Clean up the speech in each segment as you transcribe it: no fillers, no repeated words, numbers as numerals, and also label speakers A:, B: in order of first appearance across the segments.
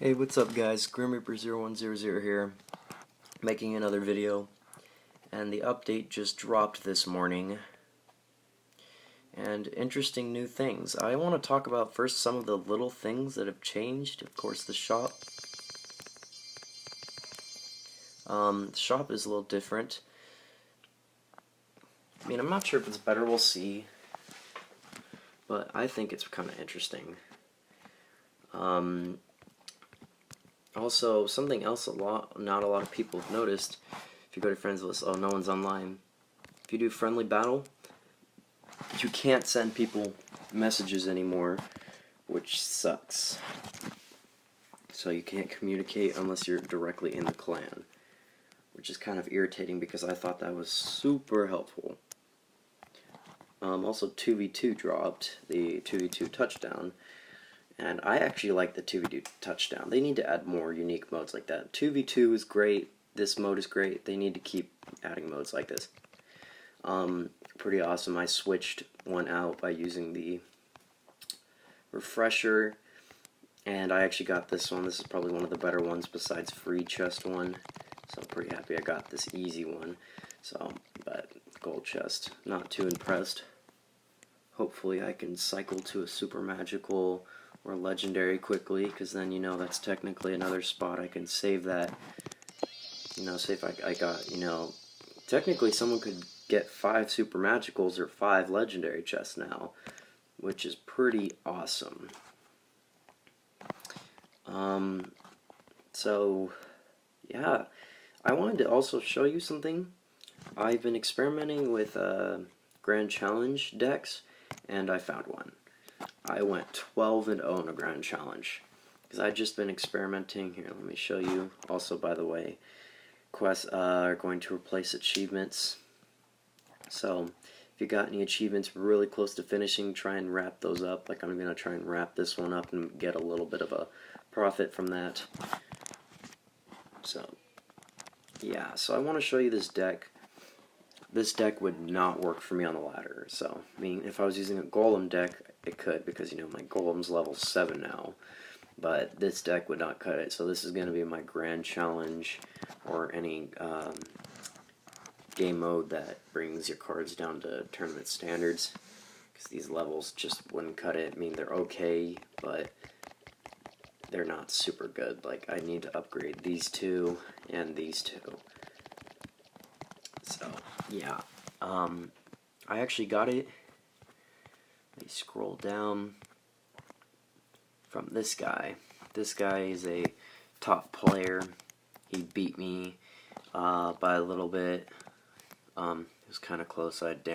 A: Hey, what's up guys? GrimReaper0100 here, making another video, and the update just dropped this morning, and interesting new things. I want to talk about first some of the little things that have changed. Of course, the shop. The shop is a little different. I mean, I'm not sure if it's better, we'll see, but I think it's kind of interesting. Also, something else not a lot of people have noticed, if you go to friends list, oh, no one's online. If you do friendly battle, you can't send people messages anymore, which sucks. So you can't communicate unless you're directly in the clan, which is kind of irritating because I thought that was super helpful. Also 2v2 dropped, the 2v2 touchdown. And I actually like the 2v2 touchdown. They need to add more unique modes like that. 2v2 is great. This mode is great. They need to keep adding modes like this. Pretty awesome. I switched one out by using the refresher. And I actually got this one. This is probably one of the better ones besides free chest one. So I'm pretty happy I got this easy one. But gold chest. Not too impressed. Hopefully I can cycle to a super magical or legendary quickly, because then, you know, that's technically another spot I can save that. You know, say if I got, you know, technically someone could get 5 super magicals or 5 legendary chests now, which is pretty awesome. So, yeah, I wanted to also show you something. I've been experimenting with Grand Challenge decks, and I found one. I went 12-0 in a Grand Challenge because I've just been experimenting. Here, let me show you. Also, by the way, quests are going to replace achievements. So, if you got any achievements really close to finishing, try and wrap those up. Like, I'm going to try and wrap this one up and get a little bit of a profit from that. So, yeah. So, I want to show you this deck. This deck would not work for me on the ladder. So, I mean, if I was using a golem deck, it could, because, you know, my golem's level 7 now. But this deck would not cut it. So this is going to be my Grand Challenge, or any game mode that brings your cards down to tournament standards. Because these levels just wouldn't cut it. I mean, they're okay, but they're not super good. Like, I need to upgrade these two and these two. So, yeah. I actually got it. Let me scroll down from this guy. This guy is a top player. He beat me by a little bit. It was kind of close. I had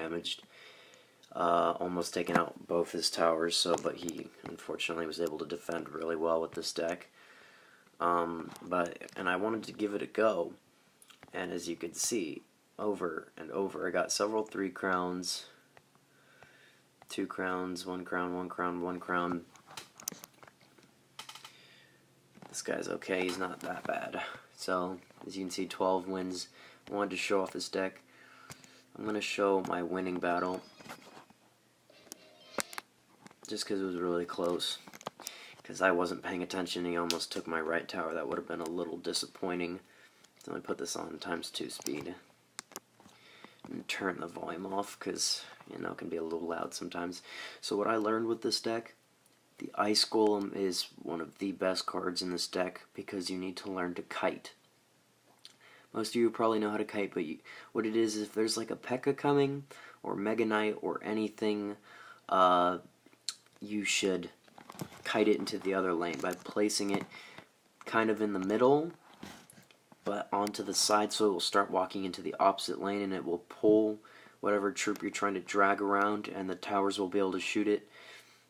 A: almost taken out both his towers. But he unfortunately was able to defend really well with this deck. And I wanted to give it a go. And as you can see, over and over, I got several 3 crowns. 2 crowns, 1 crown, 1 crown, 1 crown. This guy's okay, he's not that bad. So, as you can see, 12 wins. I wanted to show off this deck. I'm going to show my winning battle, just because it was really close. Because I wasn't paying attention, he almost took my right tower. That would have been a little disappointing. So let me put this on ×2 speed. And turn the volume off, because, you know, it can be a little loud sometimes. So what I learned with this deck, the Ice Golem is one of the best cards in this deck, because you need to learn to kite. Most of you probably know how to kite, but what it is, if there's like a P.E.K.K.A coming, or Mega Knight, or anything, you should kite it into the other lane by placing it kind of in the middle, but onto the side, so it will start walking into the opposite lane, and it will pull whatever troop you're trying to drag around, and the towers will be able to shoot it,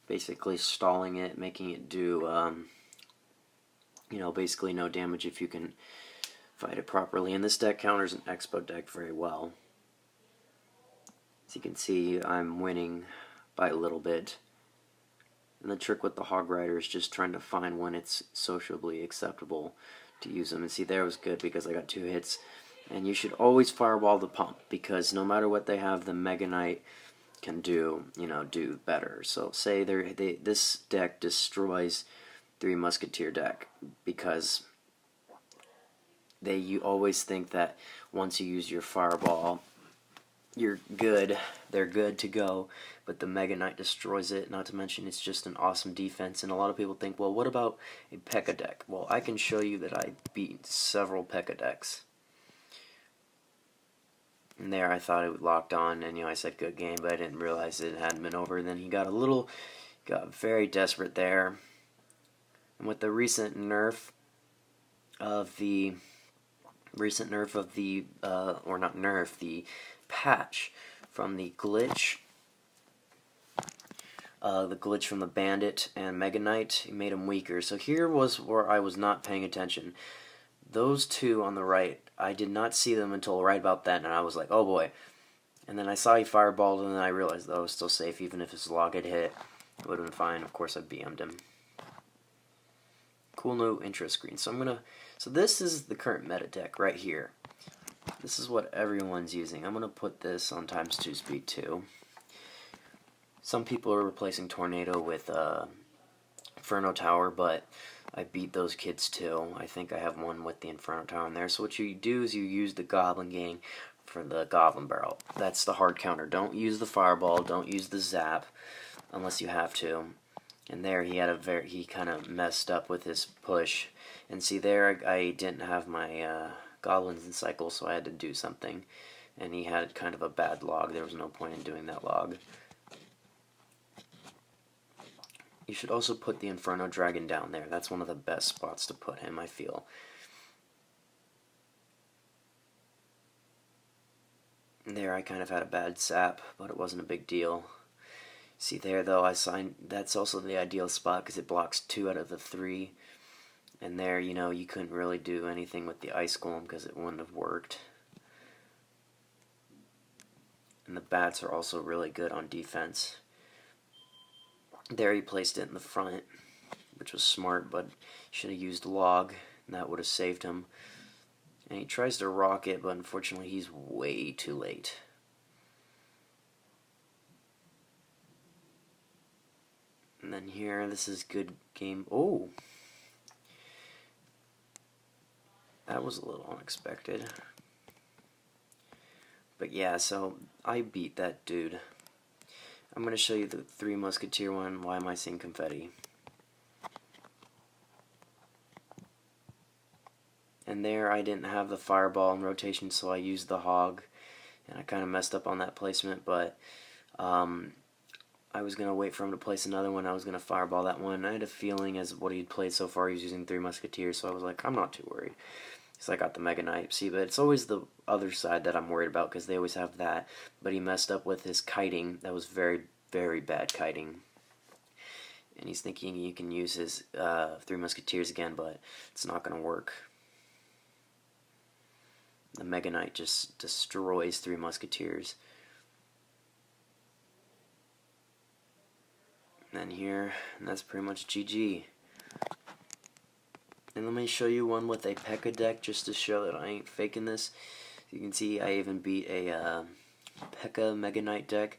A: basically stalling it, making it do, you know, basically no damage if you can fight it properly. And this deck counters an Expo deck very well. As you can see, I'm winning by a little bit. And the trick with the Hog Rider is just trying to find when it's sociably acceptable to use them. And see, there was good because I got 2 hits. And you should always fireball the pump, because no matter what they have, the Mega Knight can do, you know, do better. So say this deck destroys Three Musketeer deck, because you always think that once you use your Fireball, you're good, they're good to go, but the Mega Knight destroys it. Not to mention it's just an awesome defense, and a lot of people think, well, what about a P.E.K.K.A deck? Well, I can show you that I beat several P.E.K.K.A decks. And there I thought it locked on, and I said good game, but I didn't realize it hadn't been over. And then he got very desperate there. And with the recent nerf of the or not nerf, the patch from the glitch from the Bandit and Mega Knight, it made him weaker. So here was where I was not paying attention. Those two on the right, I did not see them until right about then, and I was like, oh boy. And then I saw he fireballed, and then I realized that I was still safe. Even if his log had hit, it would have been fine. Of course, I BM'd him. Cool new intro screen. So this is the current meta deck right here. This is what everyone's using. I'm gonna put this on ×2 speed too. Some people are replacing Tornado with Inferno Tower, but I beat those kids too. I think I have one with the Inferno Tower in there. So what you do is you use the Goblin Gang for the Goblin Barrel. That's the hard counter. Don't use the Fireball. Don't use the Zap unless you have to. And there he kind of messed up with his push. And see there, I didn't have my Goblins in cycle, so I had to do something. And he had kind of a bad log. There was no point in doing that log. You should also put the Inferno Dragon down there. That's one of the best spots to put him, I feel. And there I kind of had a bad sap, but it wasn't a big deal. See there though, that's also the ideal spot because it blocks 2 out of the 3. And there, you couldn't really do anything with the Ice Golem because it wouldn't have worked. And the bats are also really good on defense. There he placed it in the front, which was smart, but should have used log, and that would have saved him. And he tries to rock it, but unfortunately he's way too late. And then here, this is good game. Oh! That was a little unexpected. But yeah, so I beat that dude. I'm going to show you the Three Musketeer one. Why am I seeing confetti? And there I didn't have the Fireball in rotation, so I used the Hog. And I kind of messed up on that placement, but I was going to wait for him to place another one. I was going to Fireball that one. I had a feeling as what he'd played so far, he was using Three Musketeers, so I was like, I'm not too worried. So I got the Mega Knight. See, but it's always the other side that I'm worried about because they always have that. But he messed up with his kiting. That was very, very bad kiting. And he's thinking you can use his Three Musketeers again, but it's not going to work. The Mega Knight just destroys Three Musketeers. And then here, and that's pretty much GG. And let me show you one with a P.E.K.K.A deck just to show that I ain't faking this. You can see I even beat a P.E.K.K.A Mega Knight deck.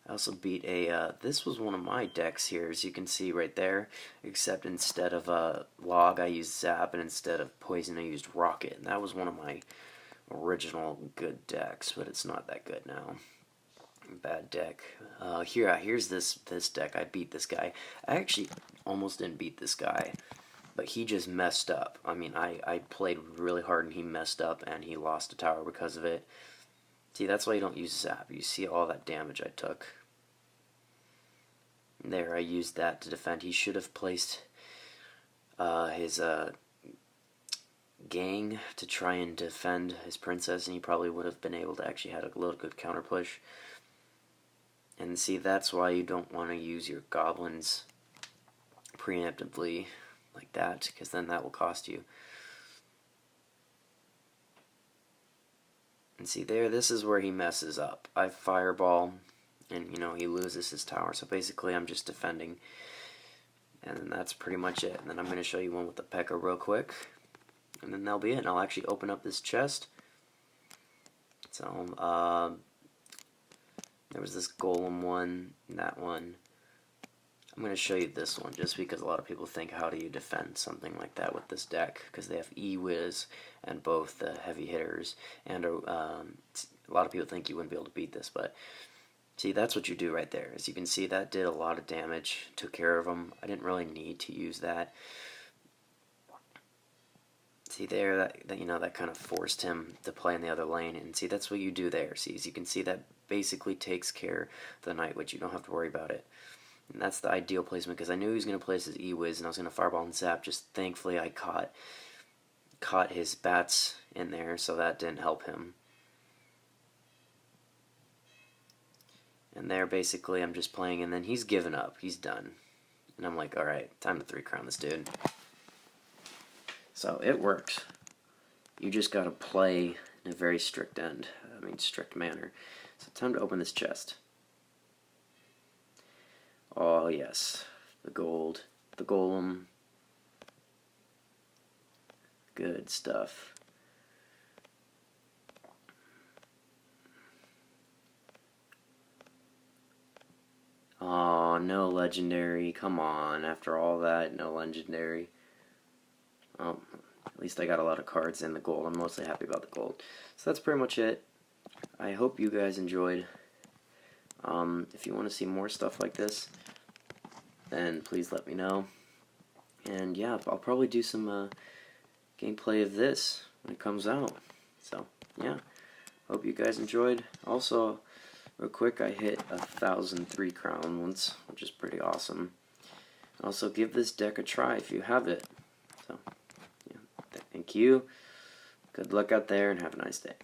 A: I also beat a, this was one of my decks here, as you can see right there, except instead of log I used Zap, and instead of poison I used Rocket. And that was one of my original good decks, but it's not that good now. Bad deck. Here's this deck. I beat this guy. I actually almost didn't beat this guy, but he just messed up. I mean, I played really hard and he messed up and he lost a tower because of it. See, that's why you don't use Zap. You see all that damage I took. There, I used that to defend. He should have placed his gang to try and defend his princess, and he probably would have been able to actually had a little good counter push. And see, that's why you don't want to use your goblins preemptively like that, because then that will cost you. And see there, this is where he messes up. I fireball, and he loses his tower. So basically I'm just defending. And then that's pretty much it. And then I'm going to show you one with the P.E.K.K.A real quick. And then that'll be it. And I'll actually open up this chest. So, there was this golem one, that one. I'm going to show you this one just because a lot of people think, how do you defend something like that with this deck? Because they have E-Wiz and both the heavy hitters, and a lot of people think you wouldn't be able to beat this, but see, that's what you do right there. As you can see, that did a lot of damage, took care of them. I didn't really need to use that. See there, that you know, that kind of forced him to play in the other lane, and see, that's what you do there. See, as you can see, that basically takes care of the Night Witch. You don't have to worry about it. And that's the ideal placement, because I knew he was going to place his E-Wiz, and I was going to Fireball and Zap. Just thankfully I caught his bats in there, so that didn't help him. And there, basically, I'm just playing, and then he's given up. He's done. And I'm like, alright, time to 3-crown this dude. So, it works. You just gotta play in a very strict manner. So, time to open this chest. Oh, yes. The gold. The golem. Good stuff. Oh, no legendary. Come on. After all that, no legendary. At least I got a lot of cards in the gold. I'm mostly happy about the gold. So that's pretty much it. I hope you guys enjoyed. If you want to see more stuff like this, then please let me know. And yeah, I'll probably do some gameplay of this when it comes out. So yeah, hope you guys enjoyed. Also, real quick, I hit 1,000 3-crown once, which is pretty awesome. Also, give this deck a try if you have it. So, yeah, thank you. Good luck out there, and have a nice day.